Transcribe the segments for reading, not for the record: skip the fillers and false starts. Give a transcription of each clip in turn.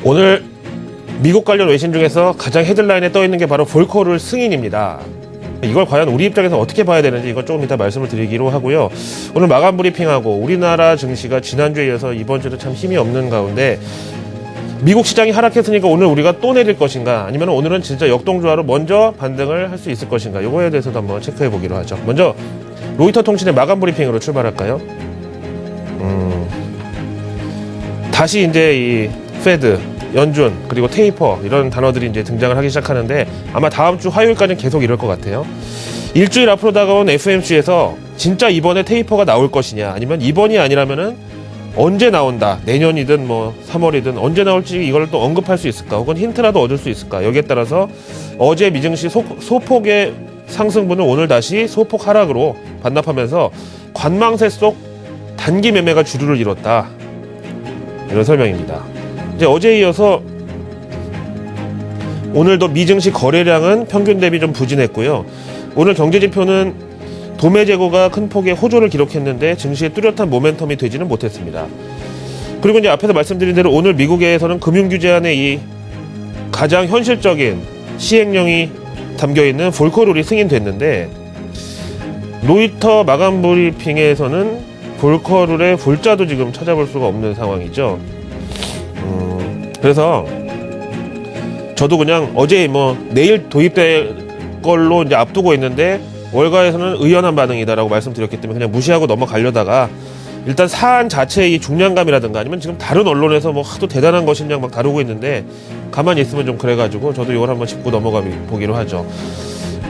오늘 미국 관련 외신 중에서 가장 헤드라인에 떠 있는 게 바로 볼커룰 승인입니다. 이걸 과연 우리 입장에서 어떻게 봐야 되는지 이건 조금 이따 말씀을 드리기로 하고요. 오늘 마감 브리핑하고 우리나라 증시가 지난주에 이어서 이번 주도 참 힘이 없는 가운데 미국 시장이 하락했으니까 오늘 우리가 또 내릴 것인가, 아니면 오늘은 진짜 역동조화로 먼저 반등을 할 수 있을 것인가, 이거에 대해서도 한번 체크해 보기로 하죠. 먼저 로이터 통신의 마감 브리핑으로 출발할까요? 다시 이제 이 페드, 연준, 그리고 테이퍼 이런 단어들이 이제 등장을 하기 시작하는데 아마 다음 주 화요일까지는 계속 이럴 것 같아요. 일주일 앞으로 다가온 FOMC에서 진짜 이번에 테이퍼가 나올 것이냐, 아니면 이번이 아니라면은 언제 나온다, 내년이든 뭐 3월이든 언제 나올지 이걸 또 언급할 수 있을까, 혹은 힌트라도 얻을 수 있을까, 여기에 따라서 어제 미증시 소폭의 상승분을 오늘 다시 소폭 하락으로 반납하면서 관망세 속 단기 매매가 주류를 이뤘다, 이런 설명입니다. 이제 어제에 이어서 오늘도 미증시 거래량은 평균 대비 좀 부진했고요. 오늘 경제지표는 도매 재고가 큰 폭의 호조를 기록했는데 증시의 뚜렷한 모멘텀이 되지는 못했습니다. 그리고 이제 앞에서 말씀드린 대로 오늘 미국에서는 금융규제안의 이 가장 현실적인 시행령이 담겨있는 볼커룰이 승인됐는데, 로이터 마감 브리핑에서는 볼커룰의 볼자도 지금 찾아볼 수가 없는 상황이죠. 그래서 저도 그냥 어제 뭐 내일 도입될 걸로 이제 앞두고 있는데 월가에서는 의연한 반응이다라고 말씀드렸기 때문에 그냥 무시하고 넘어가려다가, 일단 사안 자체의 이 중량감이라든가 아니면 지금 다른 언론에서 뭐 하도 대단한 것이냐 막 다루고 있는데 가만히 있으면 좀 그래가지고 저도 이걸 한번 짚고 넘어가 보기로 하죠.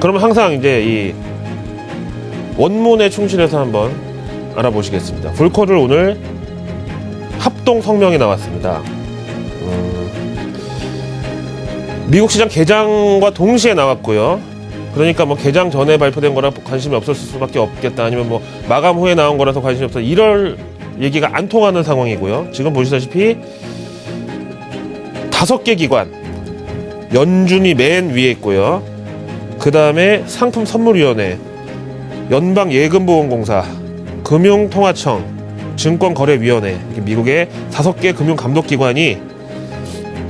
그러면 항상 이제 이 원문에 충실해서 한번 알아보시겠습니다. 볼커룰 오늘 합동 성명이 나왔습니다. 미국 시장 개장과 동시에 나왔고요. 그러니까 뭐 개장 전에 발표된 거라 관심이 없었을 수밖에 없겠다, 아니면 뭐 마감 후에 나온 거라서 관심이 없다, 이럴 얘기가 안 통하는 상황이고요. 지금 보시다시피 5개 기관, 연준이 맨 위에 있고요. 그 다음에 상품선물위원회, 연방예금보험공사, 금융통화청, 증권거래위원회, 미국의 5개 금융감독기관이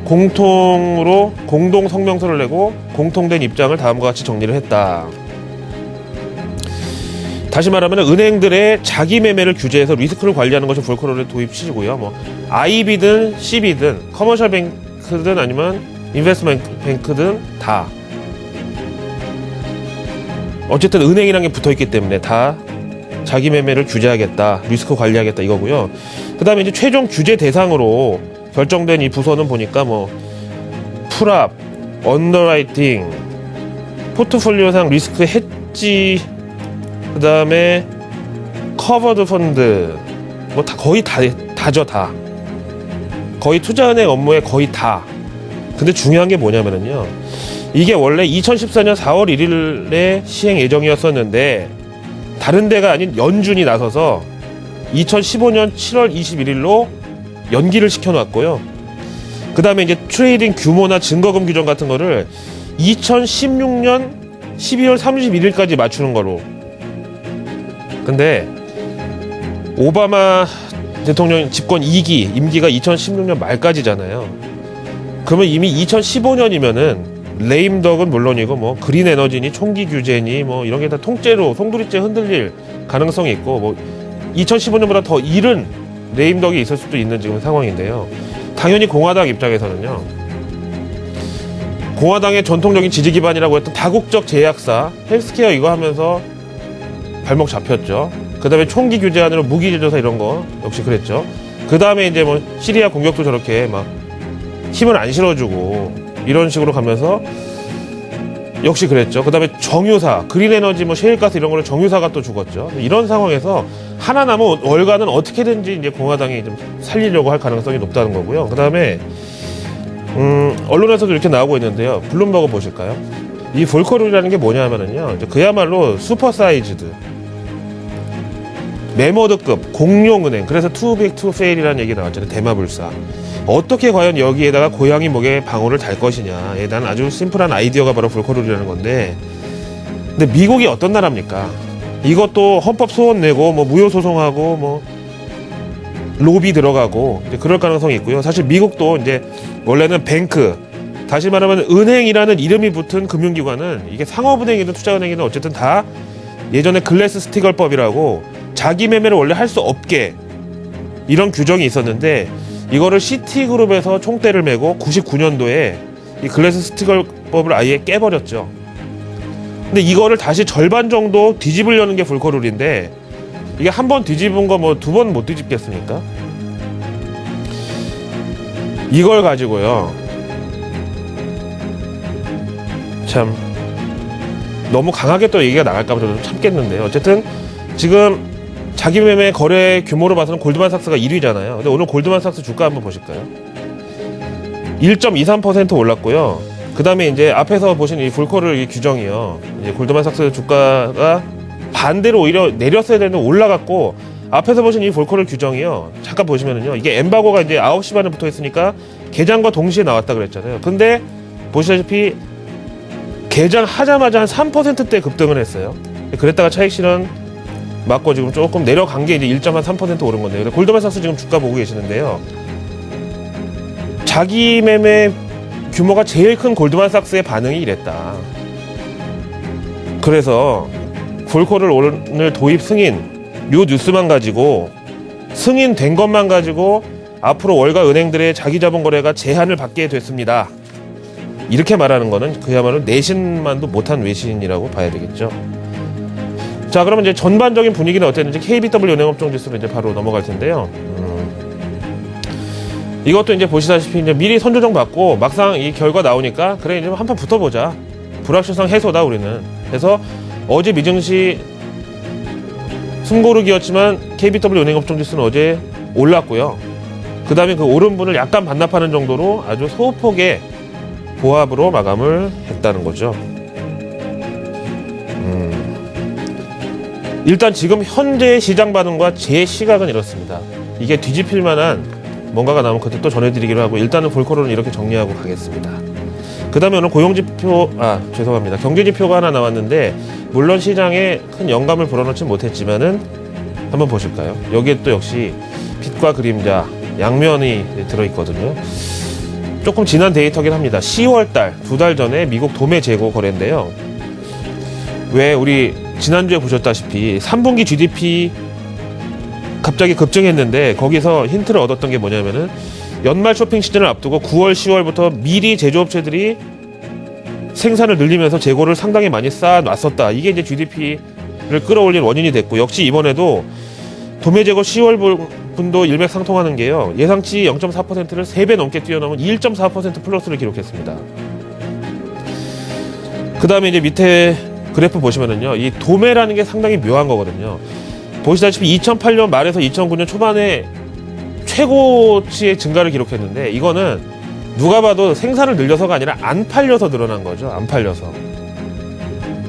공통으로 공동 성명서를 내고 공통된 입장을 다음과 같이 정리를 했다. 다시 말하면 은행들의 자기 매매를 규제해서 리스크를 관리하는 것이 볼커룰의 도입 취지고요. 뭐 IB든 CB든 커머셜 뱅크든 아니면 인베스트먼트 뱅크든 다 어쨌든 은행이라는 게 붙어있기 때문에 다 자기 매매를 규제하겠다, 리스크 관리하겠다, 이거고요. 그 다음에 이제 최종 규제 대상으로 결정된 이 부서는 보니까 뭐 풀업, 언더라이팅, 포트폴리오상 리스크 해지, 그 다음에 커버드 펀드, 뭐 다 거의 다죠, 다. 거의 투자은행 업무에 거의 다. 근데 중요한 게 뭐냐면은요, 이게 원래 2014년 4월 1일에 시행 예정이었었는데 다른 데가 아닌 연준이 나서서 2015년 7월 21일로 연기를 시켜놨고요. 그 다음에 이제 트레이딩 규모나 증거금 규정 같은 거를 2016년 12월 31일까지 맞추는 거로. 근데 오바마 대통령 집권 2기, 임기가 2016년 말까지잖아요. 그러면 이미 2015년이면은 레임덕은 물론이고 뭐 그린 에너지니 총기 규제니 뭐 이런 게 다 통째로 송두리째 흔들릴 가능성이 있고, 뭐 2015년보다 더 이른 레임덕이 있을 수도 있는 지금 상황인데요. 당연히 공화당 입장에서는요, 공화당의 전통적인 지지 기반이라고 했던 다국적 제약사 헬스케어 이거 하면서 발목 잡혔죠. 그 다음에 총기 규제안으로 무기 제조사 이런 거 역시 그랬죠. 그 다음에 이제 뭐 시리아 공격도 저렇게 막 힘을 안 실어주고 이런 식으로 가면서 역시 그랬죠. 그 다음에 정유사, 그린에너지, 뭐 셰일가스 이런 거를 정유사가 또 죽었죠. 이런 상황에서 하나 남은 월가는 어떻게든지 이제 공화당이 좀 살리려고 할 가능성이 높다는 거고요. 그 다음에 언론에서도 이렇게 나오고 있는데요. 블룸버그 보실까요? 이 볼커룰이라는 게 뭐냐면은요, 그야말로 슈퍼 사이즈드 메머드급 공룡은행, 그래서 too big to fail이라는 얘기 나왔잖아요. 대마불사. 어떻게 과연 여기에다가 고양이 목에 방울을 달 것이냐. 난 아주 심플한 아이디어가 바로 볼커룰이라는 건데, 근데 미국이 어떤 나라입니까? 이것도 헌법 소원 내고 뭐 무효 소송하고 뭐 로비 들어가고 이제 그럴 가능성이 있고요. 사실 미국도 이제 원래는 뱅크, 다시 말하면 은행이라는 이름이 붙은 금융기관은 이게 상업은행이든 투자은행이든 어쨌든 다 예전에 글래스 스티글법이라고 자기 매매를 원래 할 수 없게 이런 규정이 있었는데 이거를 시티그룹에서 총대를 메고 99년도에 이 글래스 스티글법을 아예 깨버렸죠. 근데 이거를 다시 절반 정도 뒤집으려는 게 불커룰인데 이게 한 번 뒤집은 거 뭐 두 번 못 뒤집겠습니까? 이걸 가지고요. 참 너무 강하게 또 얘기가 나갈까 봐 좀 참겠는데요. 어쨌든 지금 자기 매매 거래 규모로 봐서는 골드만삭스가 1위잖아요. 근데 오늘 골드만삭스 주가 한번 보실까요? 1.23% 올랐고요. 그 다음에 이제 앞에서 보신 이 불커를 이 규정이요. 이제 골드만삭스 주가가 반대로 오히려 내렸어야 되는데 올라갔고, 앞에서 보신 이 볼커를 규정이요. 잠깐 보시면은요. 이게 엠바고가 이제 9시 반에 붙어 있으니까 개장과 동시에 나왔다 그랬잖아요. 근데 보시다시피 개장하자마자 한 3%대 급등을 했어요. 그랬다가 차익 실현 맞고 지금 조금 내려간 게 이제 1.3% 오른 건데요. 근데 골드만삭스 지금 주가 보고 계시는데요. 자기 매매 규모가 제일 큰 골드만삭스의 반응이 이랬다. 그래서 볼커를 오늘 도입 승인 요 뉴스만 가지고 승인된 것만 가지고 앞으로 월가 은행들의 자기 자본 거래가 제한을 받게 됐습니다. 이렇게 말하는 거는 그야말로 내신만도 못한 외신이라고 봐야 되겠죠. 자, 그러면 이제 전반적인 분위기는 어땠는지 KBW 은행업종 지수로 이제 바로 넘어갈 텐데요. 이것도 이제 보시다시피 이제 미리 선조정 받고 막상 이 결과 나오니까 그래 이제 한판 붙어보자. 불확실성 해소다 우리는. 그래서 어제 미증시 숨고르기였지만 KBW 은행업종 지수는 어제 올랐고요. 그 다음에 그 오른 분을 약간 반납하는 정도로 아주 소폭의 보합으로 마감을 했다는 거죠. 일단 지금 현재 시장 반응과 제 시각은 이렇습니다. 이게 뒤집힐 만한 뭔가가 나오면 그때 또 전해드리기로 하고, 일단은 볼커로는 이렇게 정리하고 가겠습니다. 그 다음에 오늘 고용지표, 죄송합니다. 경제지표가 하나 나왔는데, 물론 시장에 큰 영감을 불어넣지 못했지만은 한번 보실까요? 여기에 또 역시 빛과 그림자 양면이 들어있거든요. 조금 지난 데이터긴 합니다. 10월달, 2달 전에 미국 도매 재고 거래인데요. 왜 우리 지난주에 보셨다시피 3분기 GDP 갑자기 급증했는데 거기서 힌트를 얻었던 게 뭐냐면은 연말 쇼핑 시즌을 앞두고 9월, 10월부터 미리 제조업체들이 생산을 늘리면서 재고를 상당히 많이 쌓아놨었다. 이게 이제 GDP를 끌어올린 원인이 됐고, 역시 이번에도 도매 재고 10월 분도 일맥상통하는 게요. 예상치 0.4%를 3배 넘게 뛰어넘은 1.4% 플러스를 기록했습니다. 그 다음에 이제 밑에 그래프 보시면은요. 이 도매라는 게 상당히 묘한 거거든요. 보시다시피 2008년 말에서 2009년 초반에 최고치의 증가를 기록했는데, 이거는 누가 봐도 생산을 늘려서가 아니라 안 팔려서 늘어난 거죠. 안 팔려서.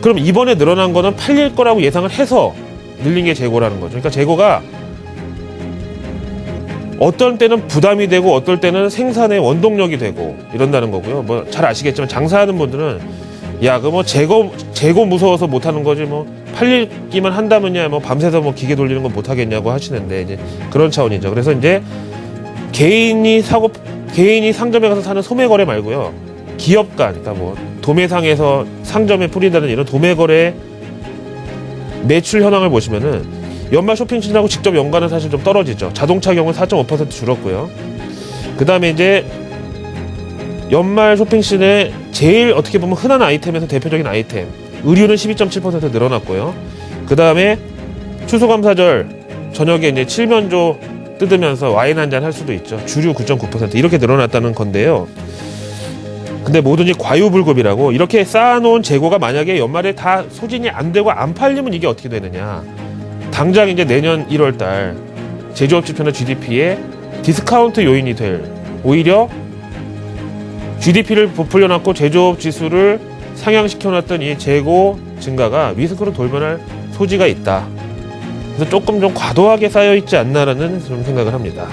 그럼 이번에 늘어난 거는 팔릴 거라고 예상을 해서 늘린 게 재고라는 거죠. 그러니까 재고가 어떤 때는 부담이 되고 어떨 때는 생산의 원동력이 되고 이런다는 거고요. 뭐 잘 아시겠지만 장사하는 분들은 야, 그 뭐 재고 무서워서 못 하는 거지, 뭐 팔리기만 한다면야 뭐 밤새서 뭐 기계 돌리는 거 못 하겠냐고 하시는데, 이제 그런 차원이죠. 그래서 이제 개인이 상점에 가서 사는 소매 거래 말고요. 기업 간, 그러니까 뭐 도매상에서 상점에 뿌린다는 이런 도매 거래 매출 현황을 보시면은 연말 쇼핑 시즌하고 직접 연관은 사실 좀 떨어지죠. 자동차 경우는 4.5% 줄었고요. 그 다음에 이제 연말 쇼핑 시즌에 제일 어떻게 보면 흔한 아이템에서 대표적인 아이템, 의류는 12.7% 늘어났고요. 그 다음에 추수감사절 저녁에 이제 칠면조 뜯으면서 와인 한잔 할 수도 있죠. 주류 9.9% 이렇게 늘어났다는 건데요. 근데 뭐든지 과유불급이라고, 이렇게 쌓아놓은 재고가 만약에 연말에 다 소진이 안 되고 안 팔리면 이게 어떻게 되느냐. 당장 이제 내년 1월달 제조업 지표나 GDP에 디스카운트 요인이 될, 오히려 GDP를 부풀려놨고 제조업 지수를 상향시켜놨던 이 재고 증가가 위스크로 돌변할 소지가 있다. 그래서 조금 좀 과도하게 쌓여있지 않나라는 좀 생각을 합니다.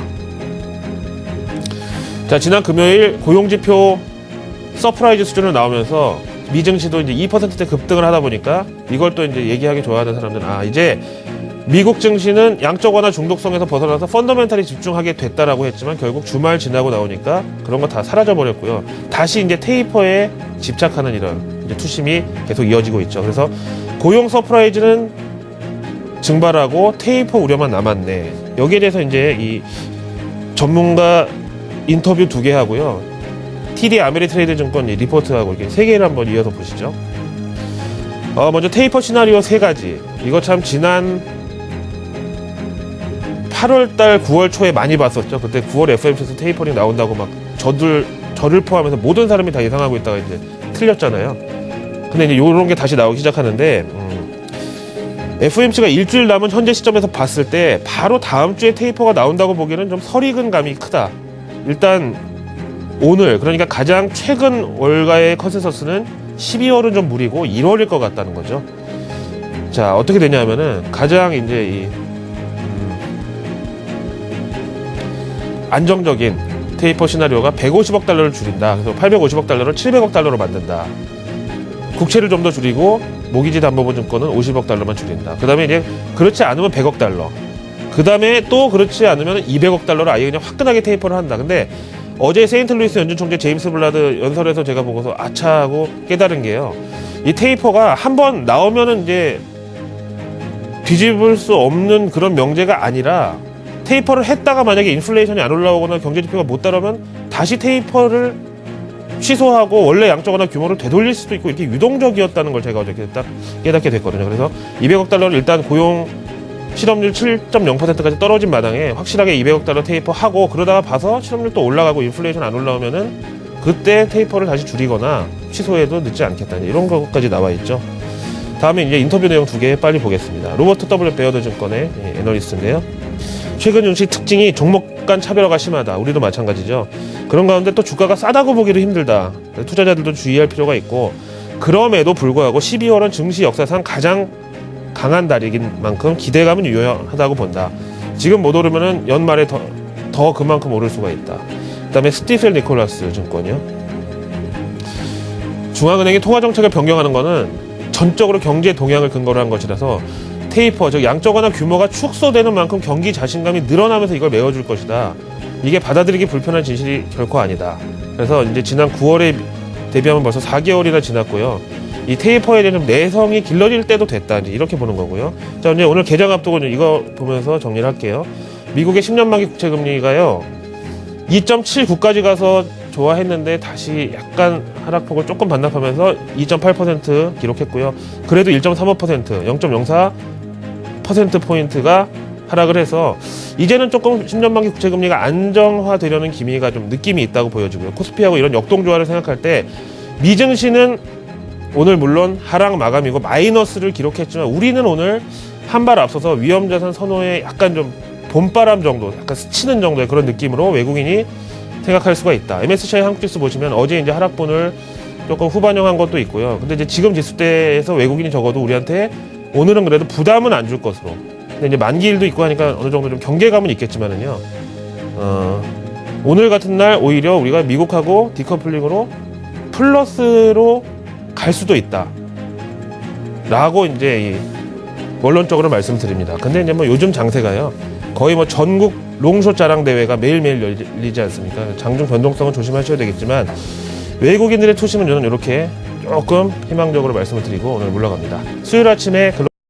자, 지난 금요일 고용지표 서프라이즈 수준으로 나오면서 미증시도 이제 2%대 급등을 하다 보니까 이걸 또 이제 얘기하기 좋아하는 사람들은 이제 미국 증시는 양적 완화 중독성에서 벗어나서 펀더멘탈에 집중하게 됐다라고 했지만 결국 주말 지나고 나오니까 그런 거 다 사라져 버렸고요. 다시 이제 테이퍼에 집착하는 이런 이제 투심이 계속 이어지고 있죠. 그래서 고용 서프라이즈는 증발하고 테이퍼 우려만 남았네. 여기에 대해서 이제 이 전문가 인터뷰 2개 하고요. TD 아메리트레이드 증권 리포트하고 이렇게 3개를 한번 이어서 보시죠. 먼저 테이퍼 시나리오 3가지. 이거 참 지난 8월달 9월 초에 많이 봤었죠. 그때 9월 FOMC에서 테이퍼링 나온다고 막 저를 포함해서 모든 사람이 다 예상하고 있다가 이제 틀렸잖아요. 근데 이제 요런 게 다시 나오기 시작하는데 FOMC가 일주일 남은 현재 시점에서 봤을 때 바로 다음 주에 테이퍼가 나온다고 보기에는 좀 설익은 감이 크다. 일단 오늘 그러니까 가장 최근 월가의 컨센서스는 12월은 좀 무리고 1월일 것 같다는 거죠. 자, 어떻게 되냐면은 가장 이제 이 안정적인 테이퍼 시나리오가 150억 달러를 줄인다. 그래서 850억 달러를 700억 달러로 만든다. 국채를 좀 더 줄이고 모기지 담보보 증권은 50억 달러만 줄인다. 그 다음에 이제 그렇지 않으면 100억 달러. 그 다음에 또 그렇지 않으면 200억 달러로 아예 그냥 화끈하게 테이퍼를 한다. 근데 어제 세인트루이스 연준 총재 제임스 블라드 연설에서 제가 보고서 아차 하고 깨달은 게요. 이 테이퍼가 한번 나오면은 이제 뒤집을 수 없는 그런 명제가 아니라 테이퍼를 했다가 만약에 인플레이션이 안 올라오거나 경제지표가 못 따르면 다시 테이퍼를 취소하고 원래 양적 완화 규모를 되돌릴 수도 있고 이렇게 유동적이었다는 걸 제가 어저께 딱 깨닫게 됐거든요. 그래서 200억 달러를 일단 고용 실업률 7.0%까지 떨어진 마당에 확실하게 200억 달러 테이퍼하고 그러다가 봐서 실업률 또 올라가고 인플레이션 안 올라오면은 그때 테이퍼를 다시 줄이거나 취소해도 늦지 않겠다. 이런 것까지 나와 있죠. 다음에 이제 인터뷰 내용 2개 빨리 보겠습니다. 로버트 W. 베어드 증권의 애널리스트인데요. 최근 증시 특징이 종목 간 차별화가 심하다. 우리도 마찬가지죠. 그런 가운데 또 주가가 싸다고 보기도 힘들다. 투자자들도 주의할 필요가 있고 그럼에도 불구하고 12월은 증시 역사상 가장 강한 달이긴 만큼 기대감은 유효하다고 본다. 지금 못 오르면은 연말에 더 그만큼 오를 수가 있다. 그 다음에 스티펠 니콜라스 증권이요. 중앙은행이 통화정책을 변경하는 거는 전적으로 경제 동향을 근거로 한 것이라서 테이퍼, 즉 양적 완화 규모가 축소되는 만큼 경기 자신감이 늘어나면서 이걸 메워줄 것이다. 이게 받아들이기 불편한 진실이 결코 아니다. 그래서 이제 지난 9월에 대비하면 벌써 4개월이나 지났고요. 이 테이퍼에 대한 내성이 길러질 때도 됐다. 이렇게 보는 거고요. 자, 이제 오늘 개장 앞두고 이거 보면서 정리를 할게요. 미국의 10년 만기 국채 금리가요. 2.79까지 가서 좋아했는데 다시 약간 하락폭을 조금 반납하면서 2.8% 기록했고요. 그래도 1.35%, 0.04%포인트가 하락을 해서 이제는 조금 10년 만기 국채 금리가 안정화되려는 기미가 좀 느낌이 있다고 보여지고요. 코스피하고 이런 역동조화를 생각할 때 미증시는 오늘 물론 하락 마감이고 마이너스를 기록했지만 우리는 오늘 한 발 앞서서 위험자산 선호에 약간 좀 봄바람 정도, 약간 스치는 정도의 그런 느낌으로 외국인이 생각할 수가 있다. MSCI 한국지수 보시면 어제 이제 하락분을 조금 후반영한 것도 있고요. 근데 이제 지금 지수대에서 외국인이 적어도 우리한테 오늘은 그래도 부담은 안 줄 것으로. 근데 이제 만기일도 있고 하니까 어느 정도 좀 경계감은 있겠지만은요. 오늘 같은 날 오히려 우리가 미국하고 디커플링으로 플러스로 갈 수도 있다. 라고 이제 원론적으로 말씀드립니다. 근데 이제 뭐 요즘 장세가요. 거의 뭐 전국 롱숏 자랑 대회가 매일매일 열리지 않습니까? 장중 변동성은 조심하셔야 되겠지만 외국인들의 투심은 저는 이렇게 조금 희망적으로 말씀을 드리고 오늘 물러갑니다. 수요일 아침에